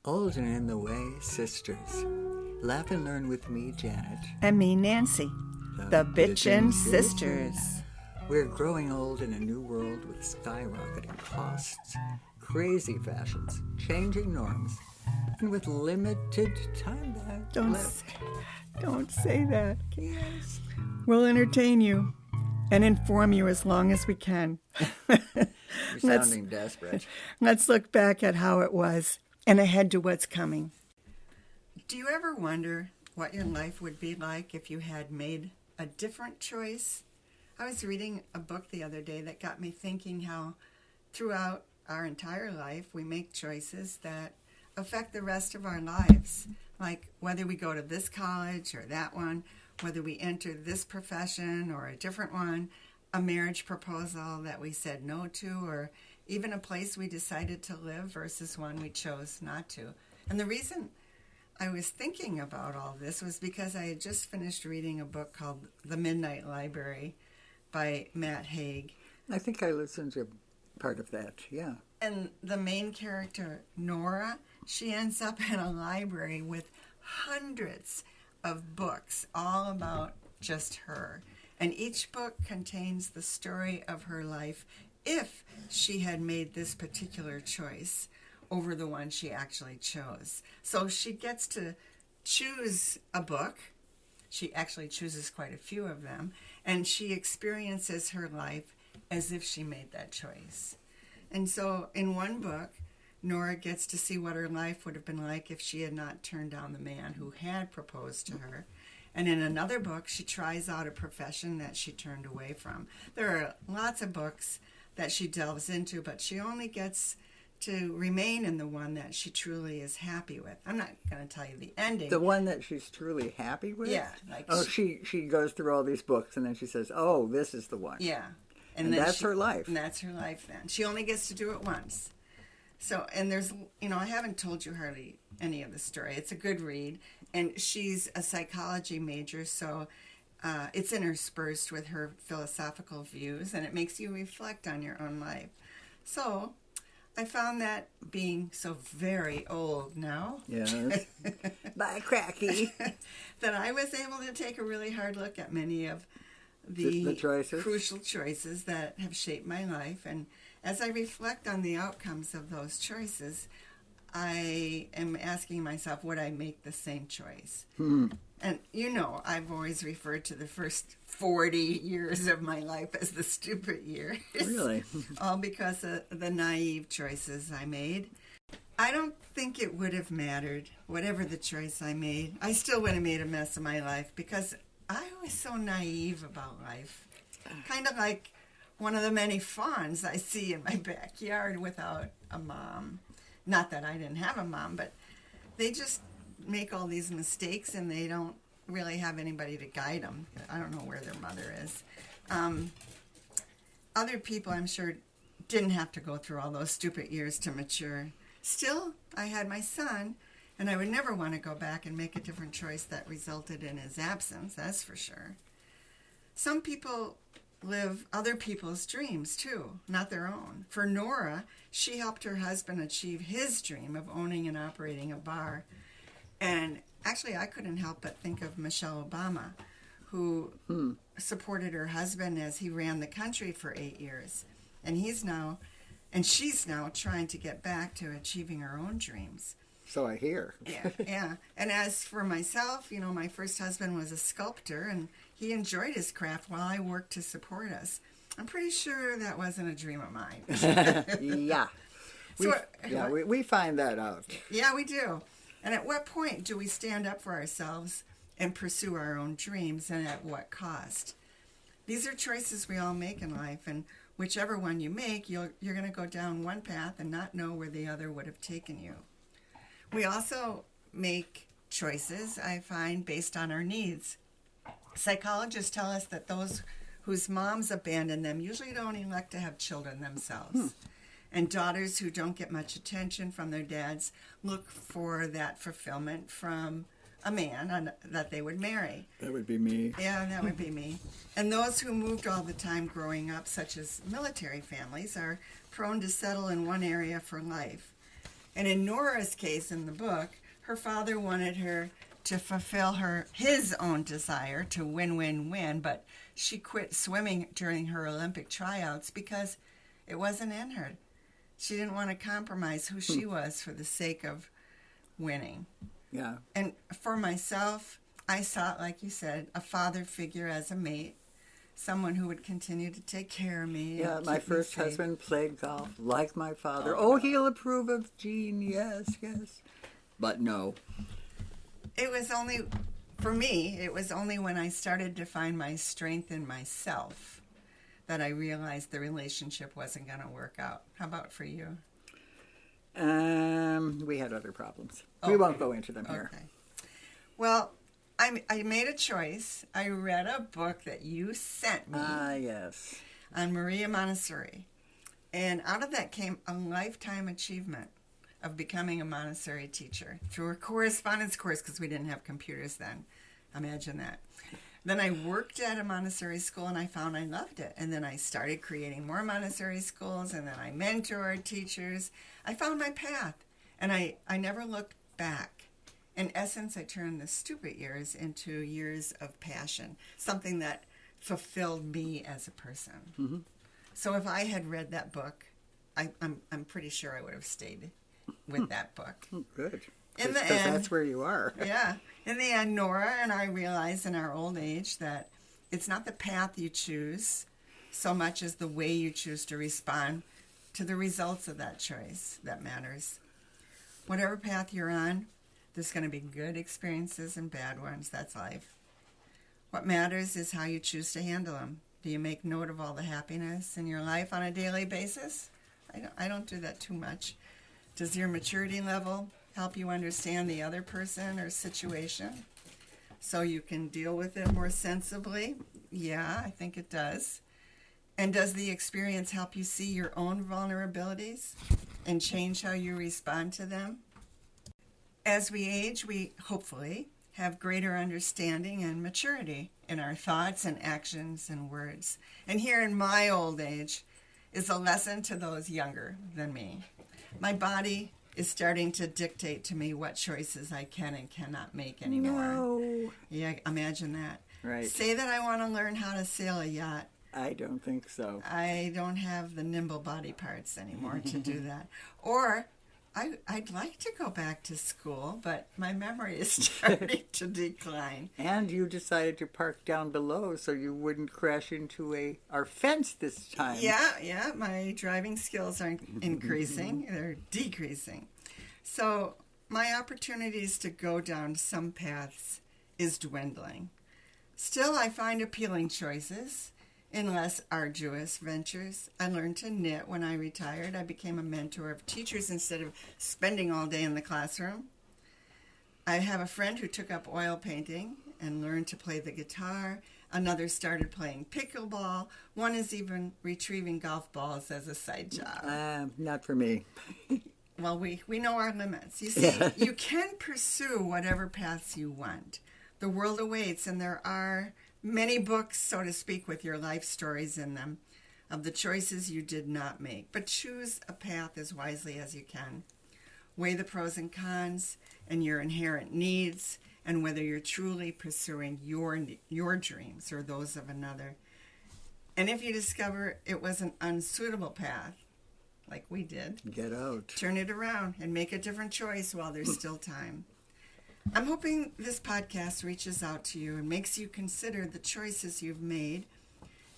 Old and in the way, sisters. Laugh and learn with me, Janet. And me, Nancy. The Bitchin' Sisters. We're growing old in a new world with skyrocketing costs, crazy fashions, changing norms, and with limited time left. Don't say that. Yes. We'll entertain you and inform you as long as we can. You're sounding desperate. Let's look back at how it was and ahead to what's coming. Do you ever wonder what your life would be like if you had made a different choice? I was reading a book the other day that got me thinking how throughout our entire life we make choices that affect the rest of our lives, like whether we go to this college or that one, whether we enter this profession or a different one, a marriage proposal that we said no to, or even a place we decided to live versus one we chose not to. And the reason I was thinking about all this was because I had just finished reading a book called The Midnight Library by Matt Haig. I think I listened to part of that, yeah. And the main character, Nora, she ends up in a library with hundreds of books all about just her. And each book contains the story of her life if she had made this particular choice over the one she actually chose. So she gets to choose a book. She actually chooses quite a few of them. And she experiences her life as if she made that choice. And so in one book, Nora gets to see what her life would have been like if she had not turned down the man who had proposed to her. And in another book, she tries out a profession that she turned away from. There are lots of books that she delves into, but she only gets to remain in the one that she truly is happy with. I'm not going to tell you the ending. The one that she's truly happy with? Yeah. She goes through all these books and then she says, oh, this is the one. Yeah. And that's her life. And that's her life then. She only gets to do it once. So, and there's, I haven't told you hardly any of the story. It's a good read. And she's a psychology major, so it's interspersed with her philosophical views, and it makes you reflect on your own life. So I found that being so very old now. Yes. Bye, Cracky. That I was able to take a really hard look at many of the choices. Crucial choices that have shaped my life. And as I reflect on the outcomes of those choices, I am asking myself, would I make the same choice? And I've always referred to the first 40 years of my life as the stupid years. Really? All because of the naive choices I made. I don't think it would have mattered, whatever the choice I made. I still would have made a mess of my life because I was so naive about life. Kind of like one of the many fawns I see in my backyard without a mom. Not that I didn't have a mom, but they just make all these mistakes and they don't really have anybody to guide them. I don't know where their mother is. Other people, I'm sure, didn't have to go through all those stupid years to mature. Still, I had my son, and I would never want to go back and make a different choice that resulted in his absence, that's for sure. Some people live other people's dreams too, not their own. For Nora, she helped her husband achieve his dream of owning and operating a bar. And actually, I couldn't help but think of Michelle Obama, who supported her husband as he ran the country for 8 years. And she's now trying to get back to achieving her own dreams. So I hear. Yeah. And as for myself, my first husband was a sculptor, and he enjoyed his craft while I worked to support us. I'm pretty sure that wasn't a dream of mine. Yeah. We find that out. Yeah, we do. And at what point do we stand up for ourselves and pursue our own dreams, and at what cost? These are choices we all make in life, and whichever one you make, you're going to go down one path and not know where the other would have taken you. We also make choices, I find, based on our needs. Psychologists tell us that those whose moms abandon them usually don't elect to have children themselves. And daughters who don't get much attention from their dads look for that fulfillment from a man that they would marry. That would be me. Yeah, that would be me. And those who moved all the time growing up, such as military families, are prone to settle in one area for life. And in Nora's case in the book, her father wanted her to fulfill his own desire to win, but she quit swimming during her Olympic tryouts because it wasn't in her. She didn't want to compromise who she was for the sake of winning. Yeah. And for myself, I sought, like you said, a father figure as a mate, someone who would continue to take care of me. Yeah, and my keep me first safe. husband played golf like my father. Oh, he'll approve of Jean, yes. But no. It was only, for me, it was only when I started to find my strength in myself that I realized the relationship wasn't going to work out. How about for you? We had other problems. We won't go into them here. Okay. Well, I made a choice. I read a book that you sent me Yes. on Maria Montessori. And out of that came a lifetime achievement of becoming a Montessori teacher through a correspondence course because we didn't have computers then. Imagine that. Then I worked at a Montessori school and I found I loved it. And then I started creating more Montessori schools and then I mentored teachers. I found my path and I never looked back. In essence, I turned the stupid years into years of passion, something that fulfilled me as a person. Mm-hmm. So if I had read that book, I'm pretty sure I would have stayed with that book. Good. In the Because end, that's where you are. yeah. In the end, Nora and I realized in our old age that it's not the path you choose so much as the way you choose to respond to the results of that choice that matters. Whatever path you're on, there's going to be good experiences and bad ones. That's life. What matters is how you choose to handle them. Do you make note of all the happiness in your life on a daily basis? I don't do that too much. Does your maturity level help you understand the other person or situation so you can deal with it more sensibly? Yeah, I think it does. And does the experience help you see your own vulnerabilities and change how you respond to them? As we age, we hopefully have greater understanding and maturity in our thoughts and actions and words. And here in my old age is a lesson to those younger than me. My body is starting to dictate to me what choices I can and cannot make anymore. No. Yeah, imagine that. Right. Say that I want to learn how to sail a yacht. I don't think so. I don't have the nimble body parts anymore to do that. Or I'd like to go back to school, but my memory is starting to decline. And you decided to park down below so you wouldn't crash into our fence this time. Yeah, my driving skills aren't increasing, they're decreasing. So my opportunities to go down some paths is dwindling. Still, I find appealing choices in less arduous ventures. I learned to knit when I retired. I became a mentor of teachers instead of spending all day in the classroom. I have a friend who took up oil painting and learned to play the guitar. Another started playing pickleball. One is even retrieving golf balls as a side job. Not for me. Well, we know our limits. You see, you can pursue whatever paths you want. The world awaits, and there are many books, so to speak, with your life stories in them of the choices you did not make. But choose a path as wisely as you can. Weigh the pros and cons and your inherent needs and whether you're truly pursuing your dreams or those of another. And if you discover it was an unsuitable path, like we did, get out. Turn it around and make a different choice while there's still time. I'm hoping this podcast reaches out to you and makes you consider the choices you've made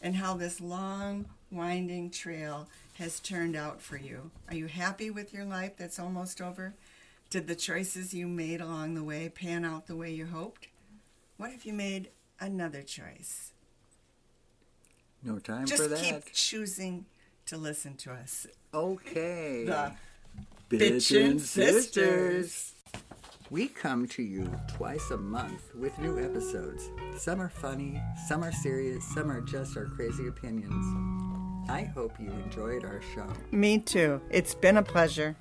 and how this long, winding trail has turned out for you. Are you happy with your life that's almost over? Did the choices you made along the way pan out the way you hoped? What if you made another choice? No time Just for that. keep choosing to listen to us. Okay. The Bitchin' Sisters. We come to you twice a month with new episodes. Some are funny, some are serious, some are just our crazy opinions. I hope you enjoyed our show. Me too. It's been a pleasure.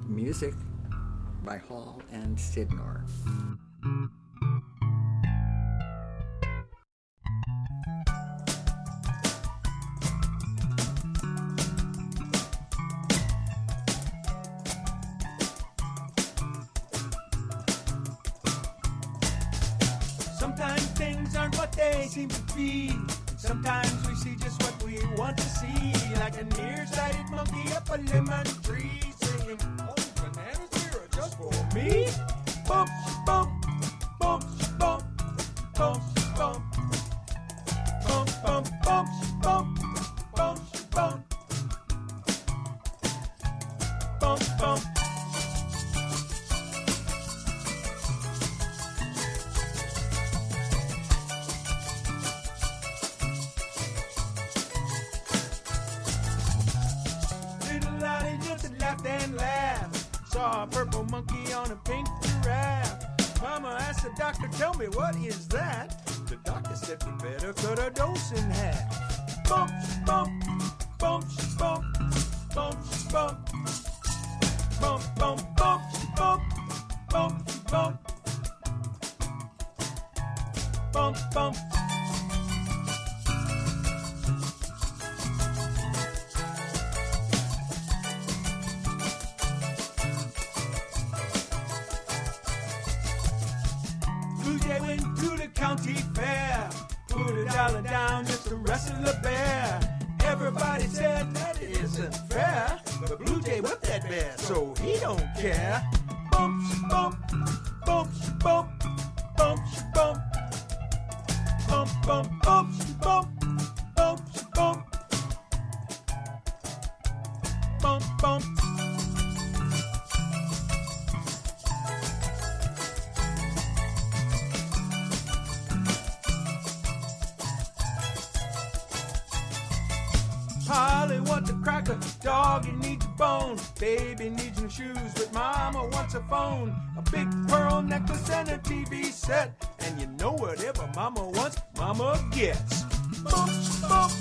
Music by Hall and Sidnor. Sometimes things aren't what they seem to be. Sometimes we see just what we want to see. Like a nearsighted monkey up a lemon tree singing, oh, bananas here are just for me. Bump, bump, bump, bump, bump, bump. Bump, bump, bump, bump, bump, bump. Bump, bump. Little Lottie just laughed and laughed. Saw a purple monkey on a pink giraffe. Mama asked the doctor, tell me what is that? The doctor said we better cut a dose in half. Bump, bump, bump, bump, bump, bump. Bump, bump, bump, bump, bump, bump. Bump, bump. Blue Jay went to the county fair, put $1 down just to wrestle a bear. Everybody said that it isn't fair, but Blue Jay whipped that bear, so he don't care. Bump, bump, bump, bump, bump, bump. Bump, bump, bump, bump, bump, bump. Bump, bump. Polly wants a cracker, doggy needs a bone, baby needs new shoes, but mama wants a phone, a big pearl necklace and a TV set, and you know whatever mama wants, mama gets. Bump, bump,